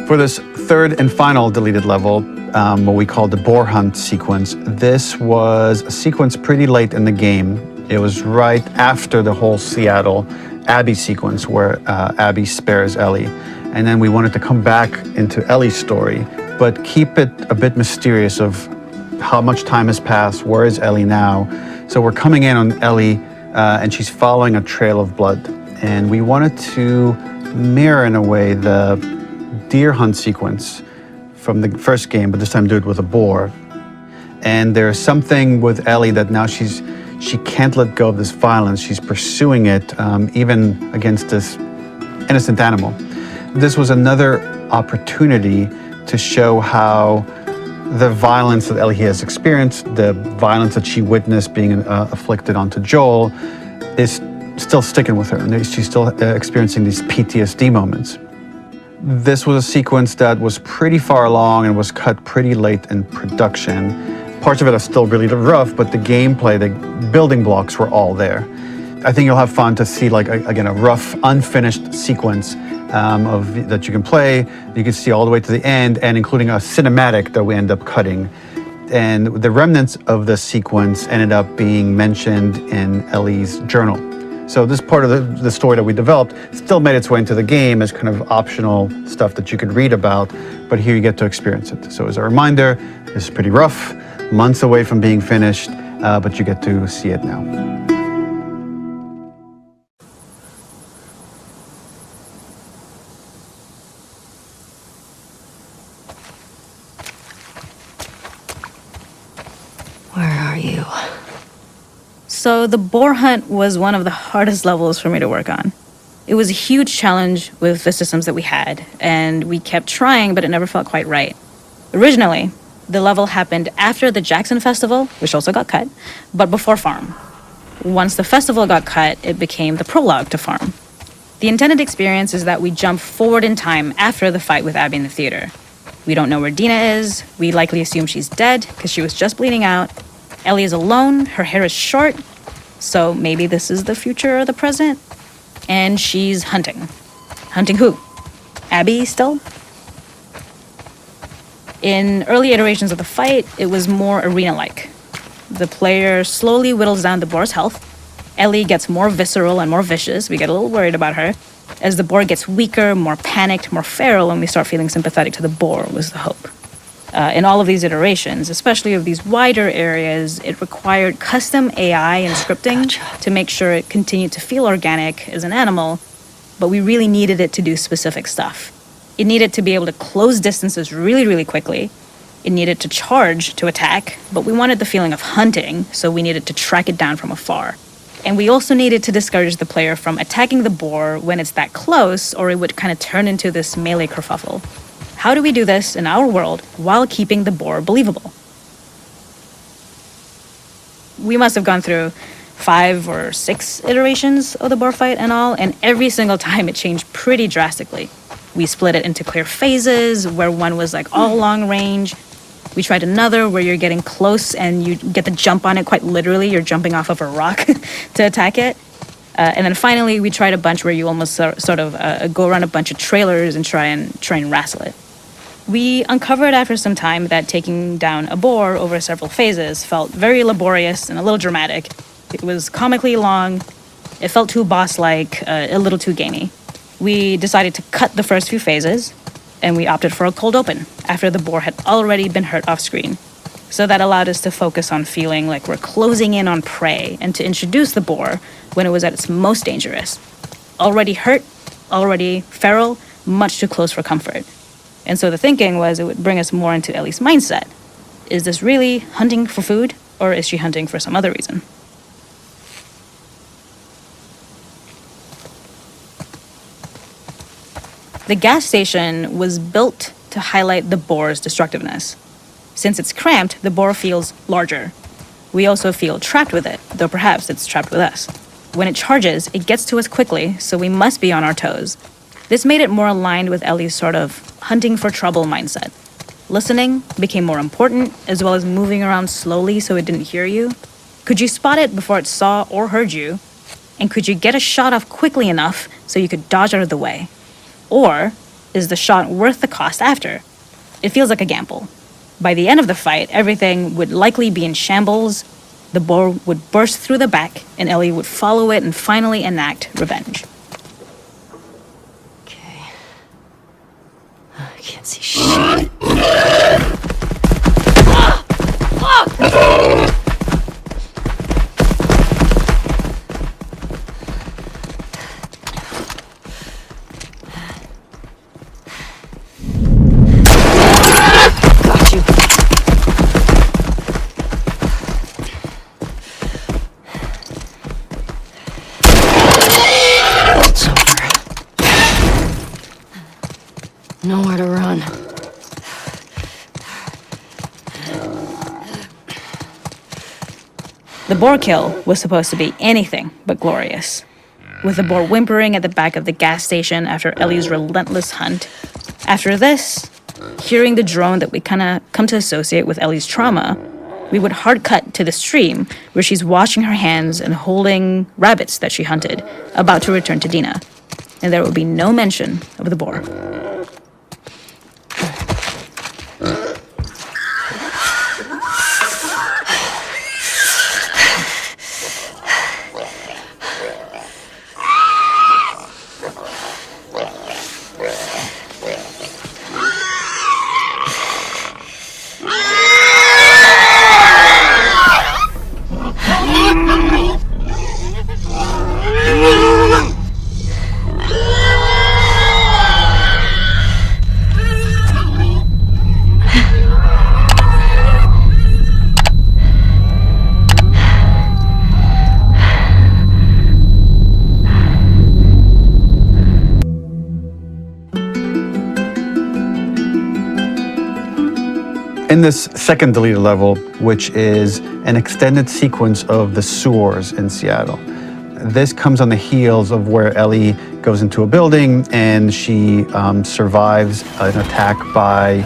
For this third and final deleted level, what we call the boar hunt sequence, this was a sequence pretty late in the game. It was right after the whole Seattle Abby sequence where Abby spares Ellie. And then we wanted to come back into Ellie's story, but keep it a bit mysterious of how much time has passed, where is Ellie now? So we're coming in on Ellie and she's following a trail of blood. And we wanted to mirror in a way the deer hunt sequence from the first game, but this time do it with a boar. And there's something with Ellie that now she can't let go of this violence. She's pursuing it even against this innocent animal. This was another opportunity to show how the violence that Ellie has experienced, the violence that she witnessed being afflicted onto Joel, is still sticking with her, and she's still experiencing these PTSD moments. This was a sequence that was pretty far along and was cut pretty late in production. Parts of it are still really rough, but the gameplay, the building blocks were all there. I think you'll have fun to see, like, again, a rough, unfinished sequence that you can play. You can see all the way to the end, and including a cinematic that we end up cutting. And the remnants of the sequence ended up being mentioned in Ellie's journal. So this part of the story that we developed still made its way into the game as kind of optional stuff that you could read about, but here you get to experience it. So as a reminder, this is pretty rough, months away from being finished, but you get to see it now. So the boar hunt was one of the hardest levels for me to work on. It was a huge challenge with the systems that we had, and we kept trying, but it never felt quite right. Originally, the level happened after the Jackson Festival, which also got cut, but before Farm. Once the festival got cut, it became the prologue to Farm. The intended experience is that we jump forward in time after the fight with Abby in the theater. We don't know where Dina is. We likely assume she's dead because she was just bleeding out. Ellie is alone, her hair is short, so maybe this is the future or the present. And she's hunting. Hunting who? Abby still? In early iterations of the fight, it was more arena-like. The player slowly whittles down the boar's health. Ellie gets more visceral and more vicious. We get a little worried about her. As the boar gets weaker, more panicked, more feral, and we start feeling sympathetic to the boar was the hope. In all of these iterations, especially of these wider areas, it required custom AI and scripting to make sure it continued to feel organic as an animal, but we really needed it to do specific stuff. It needed to be able to close distances really, really quickly. It needed to charge to attack, but we wanted the feeling of hunting, so we needed to track it down from afar. And we also needed to discourage the player from attacking the boar when it's that close, or it would kind of turn into this melee kerfuffle. How do we do this in our world while keeping the boar believable? We must have gone through 5 or 6 iterations of the boar fight and all, and every single time it changed pretty drastically. We split it into clear phases, where one was like all long range. We tried another where you're getting close and you get to jump on it quite literally. You're jumping off of a rock to attack it. And then finally, we tried a bunch where you almost sort of go around a bunch of trailers and try and wrestle it. We uncovered after some time that taking down a boar over several phases felt very laborious and a little dramatic. It was comically long, it felt too boss-like, a little too gamey. We decided to cut the first few phases, and we opted for a cold open after the boar had already been hurt off-screen. So that allowed us to focus on feeling like we're closing in on prey and to introduce the boar when it was at its most dangerous. Already hurt, already feral, much too close for comfort. And so the thinking was it would bring us more into Ellie's mindset. Is this really hunting for food, or is she hunting for some other reason? The gas station was built to highlight the boar's destructiveness. Since it's cramped, the boar feels larger. We also feel trapped with it, though perhaps it's trapped with us. When it charges, it gets to us quickly, so we must be on our toes. This made it more aligned with Ellie's sort of hunting for trouble mindset. Listening became more important, as well as moving around slowly so it didn't hear you. Could you spot it before it saw or heard you? And could you get a shot off quickly enough so you could dodge out of the way? Or is the shot worth the cost after? It feels like a gamble. By the end of the fight, everything would likely be in shambles. The boar would burst through the back, and Ellie would follow it and finally enact revenge. Okay. I can't see shit. Got you. It's over. Nowhere to run. The boar kill was supposed to be anything but glorious. With the boar whimpering at the back of the gas station after Ellie's relentless hunt. After this, hearing the drone that we kind of come to associate with Ellie's trauma, we would hard cut to the stream where she's washing her hands and holding rabbits that she hunted, about to return to Dina. And there would be no mention of the boar. In this second deleted level, which is an extended sequence of the sewers in Seattle, this comes on the heels of where Ellie goes into a building and she survives an attack by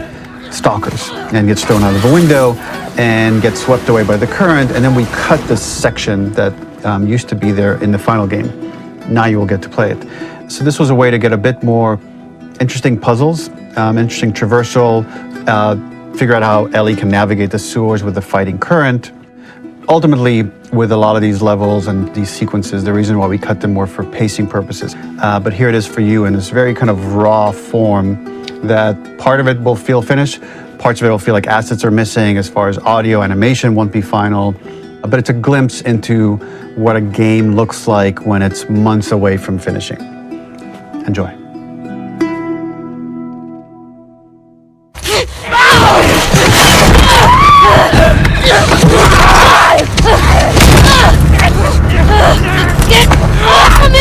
stalkers and gets thrown out of a window and gets swept away by the current. And then we cut this section that used to be there in the final game. Now you will get to play it. So this was a way to get a bit more interesting puzzles, interesting traversal, figure out how Ellie can navigate the sewers with the fighting current. Ultimately, with a lot of these levels and these sequences, the reason why we cut them were for pacing purposes. But here it is for you in this very kind of raw form that part of it will feel finished, parts of it will feel like assets are missing as far as audio, animation won't be final. But it's a glimpse into what a game looks like when it's months away from finishing. Enjoy. Get off of me!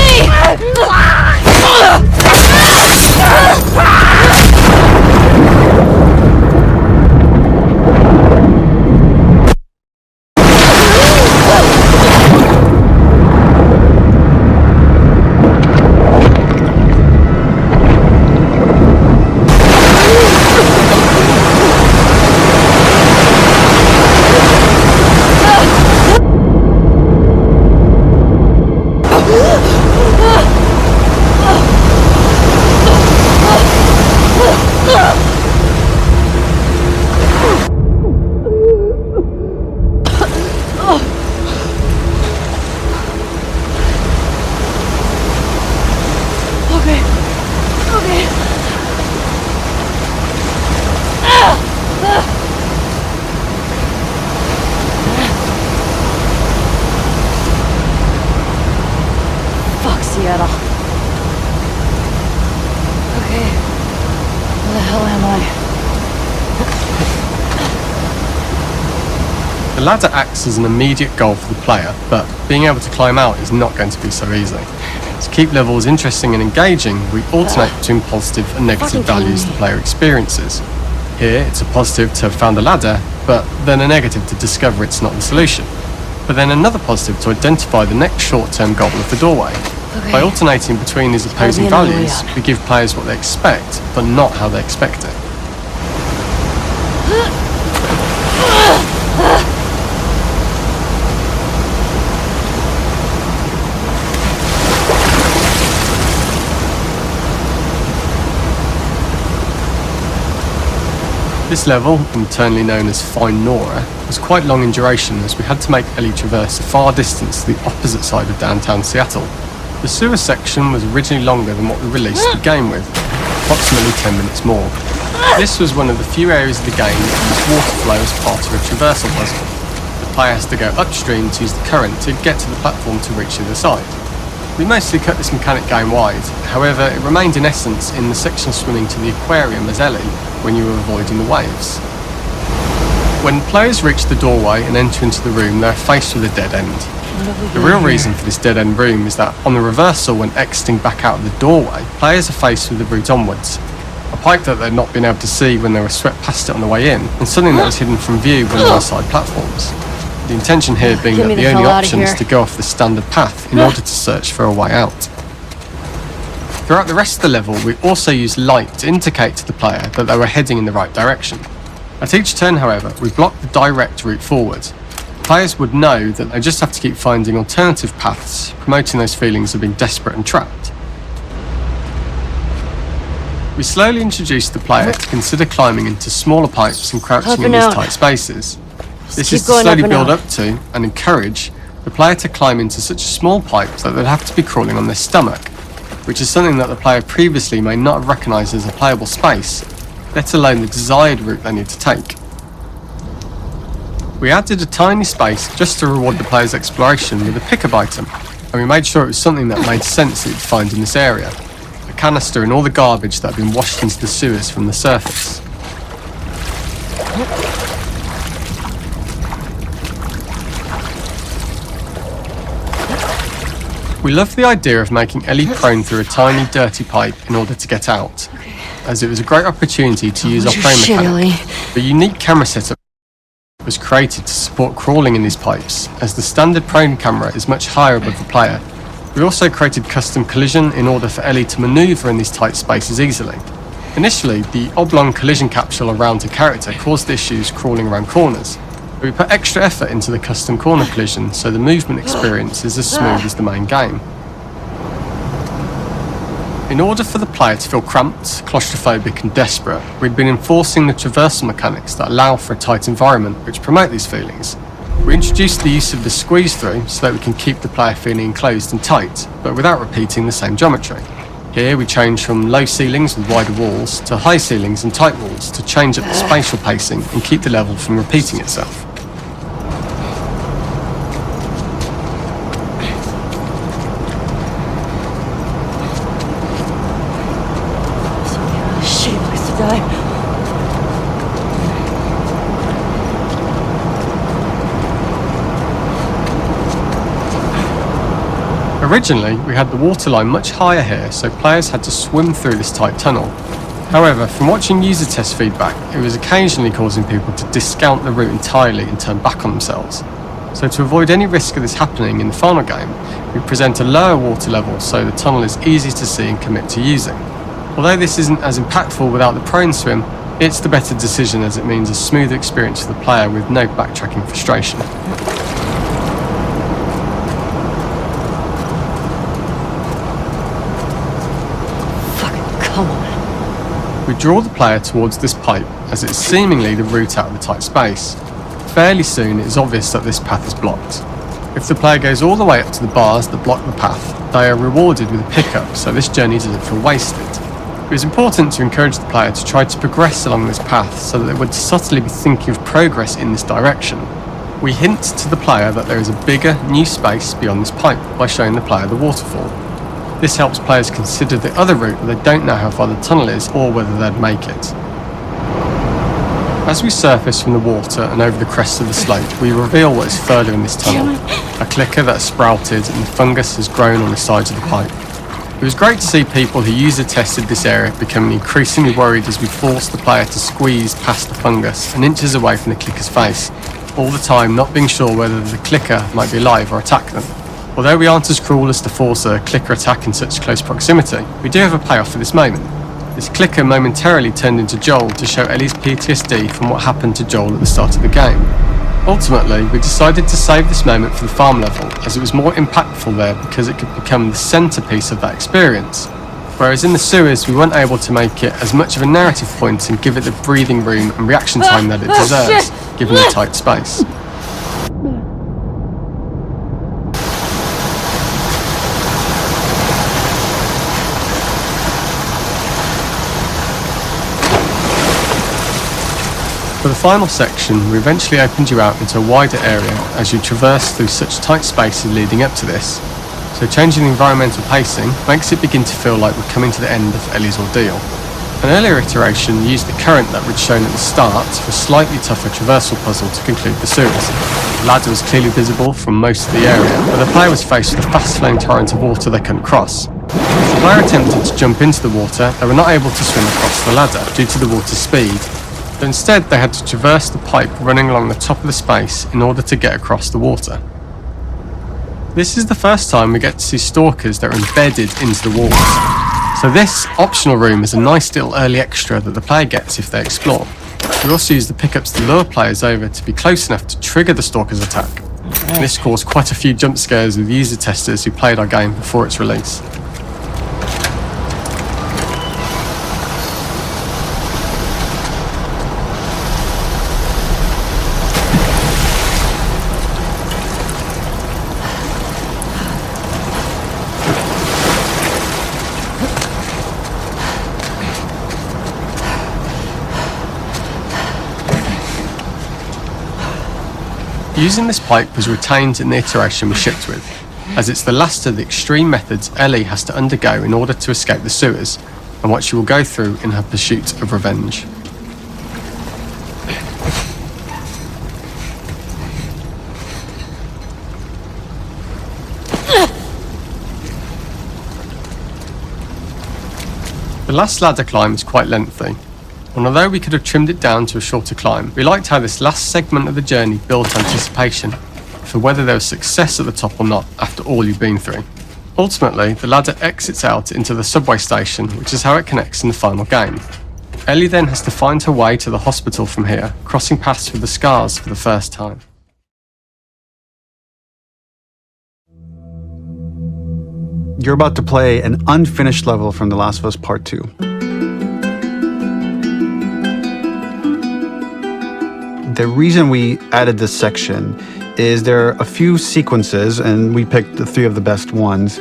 Seattle. Okay. Where the hell am I? The ladder acts as an immediate goal for the player, but being able to climb out is not going to be so easy. To keep levels interesting and engaging, we alternate between positive and negative values the player experiences. Here, it's a positive to have found a ladder, but then a negative to discover it's not the solution. But then another positive to identify the next short-term goal of the doorway. Okay. By alternating between these opposing values, we give players what they expect, but not how they expect it. This level, internally known as Fine Nora, was quite long in duration as we had to make Ellie traverse a far distance to the opposite side of downtown Seattle. The sewer section was originally longer than what we released the game with, approximately 10 minutes more. This was one of the few areas of the game that used water flow as part of a traversal puzzle. The player has to go upstream to use the current to get to the platform to reach the other side. We mostly cut this mechanic game-wide, however it remained in essence in the section swimming to the aquarium as Ellie when you were avoiding the waves. When players reach the doorway and enter into the room, they are faced with a dead end. The real reason for this dead-end room is that on the reversal when exiting back out of the doorway, players are faced with the route onwards. A pipe that they'd not been able to see when they were swept past it on the way in, and something that was hidden from view when on side platforms. The intention here being that the only option is to go off the standard path in order to search for a way out. Throughout the rest of the level, we also used light to indicate to the player that they were heading in the right direction. At each turn, however, we blocked the direct route forward. Players would know that they just have to keep finding alternative paths, promoting those feelings of being desperate and trapped. We slowly introduced the player to consider climbing into smaller pipes and crouching in these tight spaces. This is to slowly build up to and encourage the player to climb into such a small pipe that they'd have to be crawling on their stomach, which is something that the player previously may not have recognised as a playable space, let alone the desired route they need to take. We added a tiny space just to reward the player's exploration with a pickup item, and we made sure it was something that made sense that you'd find in this area. A canister and all the garbage that had been washed into the sewers from the surface. We loved the idea of making Ellie prone through a tiny dirty pipe in order to get out, as it was a great opportunity to use our prone mechanic. The unique camera setup was created to support crawling in these pipes, as the standard prone camera is much higher above the player. We also created custom collision in order for Ellie to manoeuvre in these tight spaces easily. Initially, the oblong collision capsule around her character caused issues crawling around corners. We put extra effort into the custom corner collision so the movement experience is as smooth as the main game. In order for the player to feel cramped, claustrophobic and desperate, we'd been enforcing the traversal mechanics that allow for a tight environment which promote these feelings. We introduced the use of the squeeze through so that we can keep the player feeling enclosed and tight, but without repeating the same geometry. Here we change from low ceilings with wider walls to high ceilings and tight walls to change up the spatial pacing and keep the level from repeating itself. Shit, place to die. Originally, we had the waterline much higher here, so players had to swim through this tight tunnel. However, from watching user test feedback, it was occasionally causing people to discount the route entirely and turn back on themselves. So to avoid any risk of this happening in the final game, we present a lower water level so the tunnel is easy to see and commit to using. Although this isn't as impactful without the prone swim, it's the better decision as it means a smooth experience for the player with no backtracking frustration. Come on. We draw the player towards this pipe as it's seemingly the route out of the tight space. Fairly soon it is obvious that this path is blocked. If the player goes all the way up to the bars that block the path, they are rewarded with a pickup, so this journey doesn't feel wasted. It was important to encourage the player to try to progress along this path so that they would subtly be thinking of progress in this direction. We hint to the player that there is a bigger, new space beyond this pipe by showing the player the waterfall. This helps players consider the other route that they don't know how far the tunnel is or whether they'd make it. As we surface from the water and over the crest of the slope, we reveal what is further in this tunnel. A clicker that has sprouted and fungus has grown on the sides of the pipe. It was great to see people who user tested this area becoming increasingly worried as we forced the player to squeeze past the fungus and inches away from the clicker's face, all the time not being sure whether the clicker might be alive or attack them. Although we aren't as cruel as to force a clicker attack in such close proximity, we do have a payoff for this moment. This clicker momentarily turned into Joel to show Ellie's PTSD from what happened to Joel at the start of the game. Ultimately, we decided to save this moment for the farm level, as it was more impactful there because it could become the centrepiece of that experience. Whereas in the sewers, we weren't able to make it as much of a narrative point and give it the breathing room and reaction time that it deserves, given the tight space. For the final section, we eventually opened you out into a wider area as you traverse through such tight spaces leading up to this. So changing the environmental pacing makes it begin to feel like we're coming to the end of Ellie's ordeal. An earlier iteration used the current that we'd shown at the start for a slightly tougher traversal puzzle to conclude the sewers. The ladder was clearly visible from most of the area, but the player was faced with a fast-flowing torrent of water they couldn't cross. If the player attempted to jump into the water, they were not able to swim across the ladder due to the water's speed. But instead they had to traverse the pipe running along the top of the space in order to get across the water. This is the first time we get to see stalkers that are embedded into the walls. So this optional room is a nice little early extra that the player gets if they explore. We also use the pickups to lure players over to be close enough to trigger the stalker's attack. This caused quite a few jump scares with user testers who played our game before its release. Using this pipe was retained in the iteration we shipped with, as it's the last of the extreme methods Ellie has to undergo in order to escape the sewers, and what she will go through in her pursuit of revenge. The last ladder climb is quite lengthy, and although we could have trimmed it down to a shorter climb, we liked how this last segment of the journey built anticipation for whether there was success at the top or not after all you've been through. Ultimately, the ladder exits out into the subway station, which is how it connects in the final game. Ellie then has to find her way to the hospital from here, crossing paths with the scars for the first time. You're about to play an unfinished level from The Last of Us Part 2. The reason we added this section is there are a few sequences, and we picked the 3 of the best ones,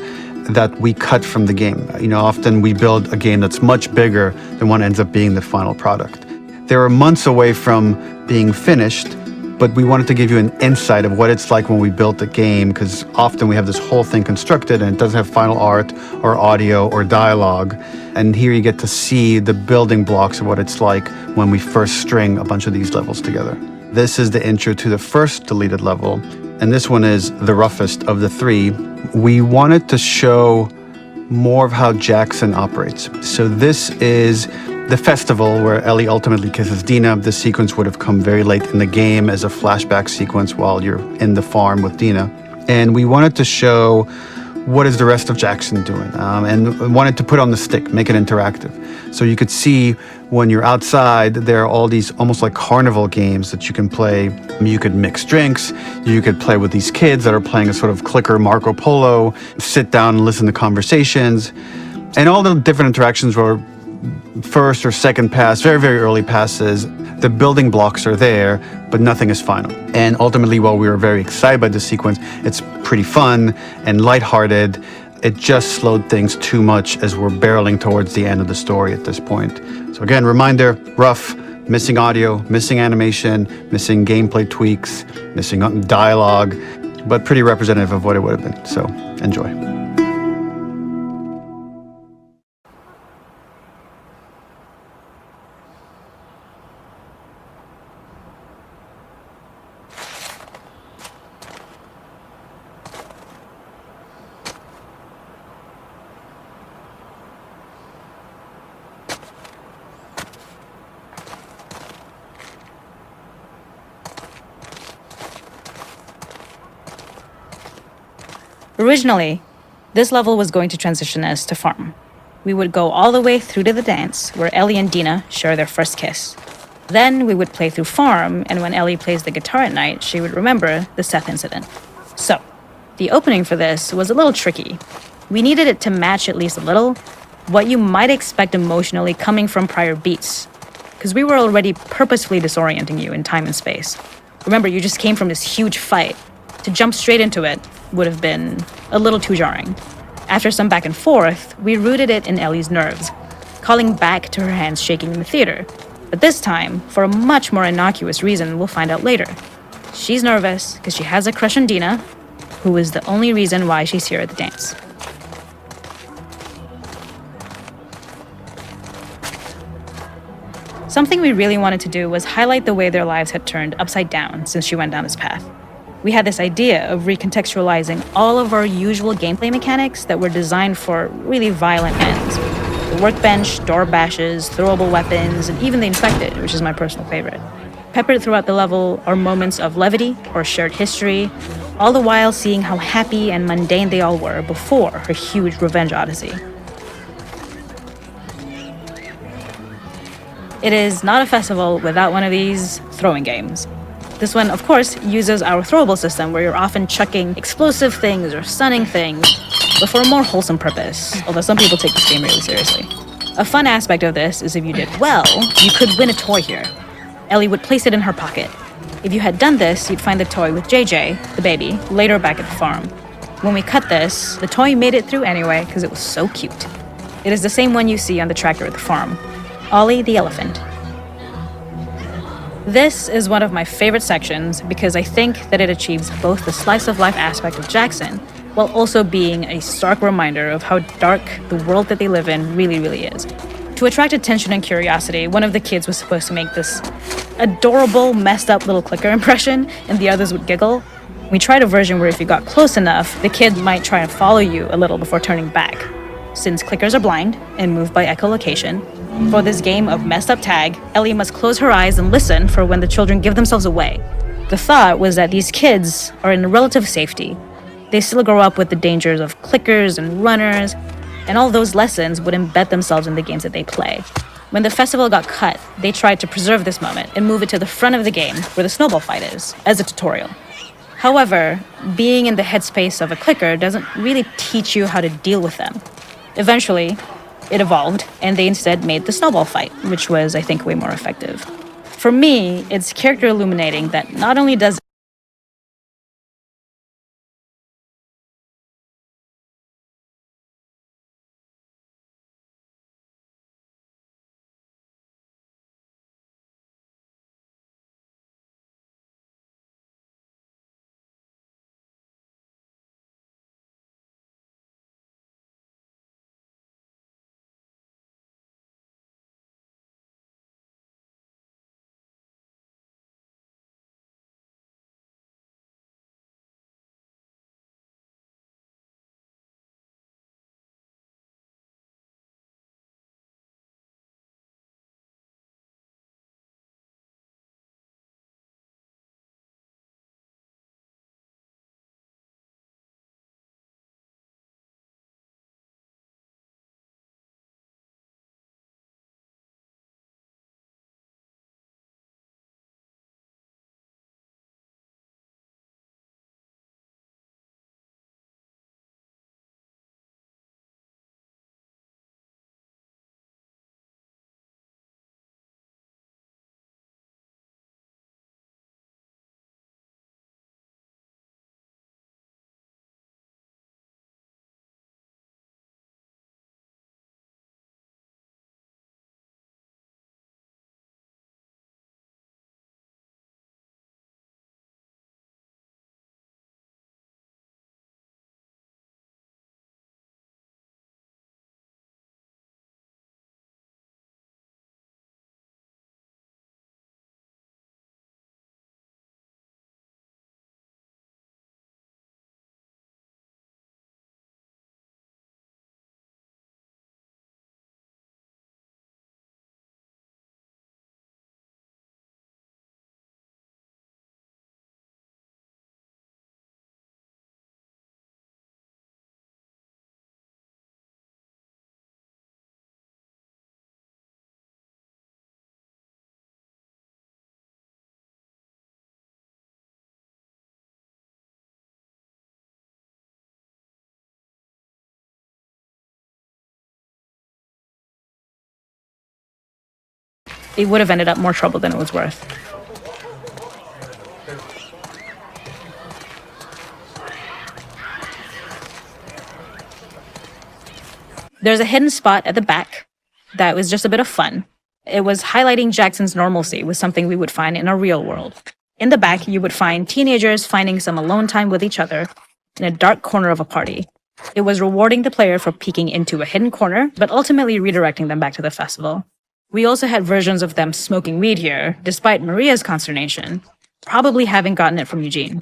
that we cut from the game. Often we build a game that's much bigger than what ends up being the final product. They were months away from being finished, but we wanted to give you an insight of what it's like when we built the game, because often we have this whole thing constructed and it doesn't have final art or audio or dialogue. And here you get to see the building blocks of what it's like when we first string a bunch of these levels together. This is the intro to the first deleted level, and this one is the roughest of the 3. We wanted to show more of how Jackson operates. So this is the festival where Ellie ultimately kisses Dina. This sequence would have come very late in the game as a flashback sequence while you're in the farm with Dina. And we wanted to show what is the rest of Jackson doing, and wanted to put on the stick, make it interactive. So you could see when you're outside, there are all these almost like carnival games that you can play. You could mix drinks, you could play with these kids that are playing a sort of clicker Marco Polo, sit down and listen to conversations. And all the different interactions were first or second pass, very, very early passes. The building blocks are there, but nothing is final. And ultimately, while we were very excited by this sequence, it's pretty fun and lighthearted. It just slowed things too much as we're barreling towards the end of the story at this point. So again, reminder, rough, missing audio, missing animation, missing gameplay tweaks, missing dialogue, but pretty representative of what it would have been. So enjoy. Originally, this level was going to transition us to farm. We would go all the way through to the dance, where Ellie and Dina share their first kiss. Then we would play through farm, and when Ellie plays the guitar at night, she would remember the Seth incident. So, the opening for this was a little tricky. We needed it to match at least a little, what you might expect emotionally coming from prior beats, because we were already purposefully disorienting you in time and space. Remember, you just came from this huge fight. To jump straight into it would have been a little too jarring. After some back and forth, we rooted it in Ellie's nerves, calling back to her hands shaking in the theater. But this time, for a much more innocuous reason we'll find out later. She's nervous because she has a crush on Dina, who is the only reason why she's here at the dance. Something we really wanted to do was highlight the way their lives had turned upside down since she went down this path. We had this idea of recontextualizing all of our usual gameplay mechanics that were designed for really violent ends. The workbench, door bashes, throwable weapons, and even the infected, which is my personal favorite. Peppered throughout the level are moments of levity or shared history, all the while seeing how happy and mundane they all were before her huge revenge odyssey. It is not a festival without one of these throwing games. This one, of course, uses our throwable system where you're often chucking explosive things or stunning things, but for a more wholesome purpose, although some people take this game really seriously. A fun aspect of this is if you did well, you could win a toy here. Ellie would place it in her pocket. If you had done this, you'd find the toy with JJ, the baby, later back at the farm. When we cut this, the toy made it through anyway because it was so cute. It is the same one you see on the tractor at the farm. Ollie the elephant. This is one of my favorite sections because I think that it achieves both the slice of life aspect of Jackson while also being a stark reminder of how dark the world that they live in really is. To attract attention and curiosity, one of the kids was supposed to make this adorable, messed up little clicker impression and the others would giggle. We tried a version where if you got close enough, the kid might try and follow you a little before turning back. Since clickers are blind and move by echolocation, for this game of messed up tag, Ellie must close her eyes and listen for when the children give themselves away. The thought was that these kids are in relative safety. They still grow up with the dangers of clickers and runners, and all those lessons would embed themselves in the games that they play. When the festival got cut, they tried to preserve this moment and move it to the front of the game where the snowball fight is, as a tutorial. However, being in the headspace of a clicker doesn't really teach you how to deal with them. Eventually, it evolved, and they instead made the snowball fight, which was, I think, way more effective. For me, it's character illuminating that not only does it would have ended up more trouble than it was worth. There's a hidden spot at the back that was just a bit of fun. It was highlighting Jackson's normalcy with something we would find in a real world. In the back, you would find teenagers finding some alone time with each other in a dark corner of a party. It was rewarding the player for peeking into a hidden corner, but ultimately redirecting them back to the festival. We also had versions of them smoking weed here, despite Maria's consternation, probably having gotten it from Eugene.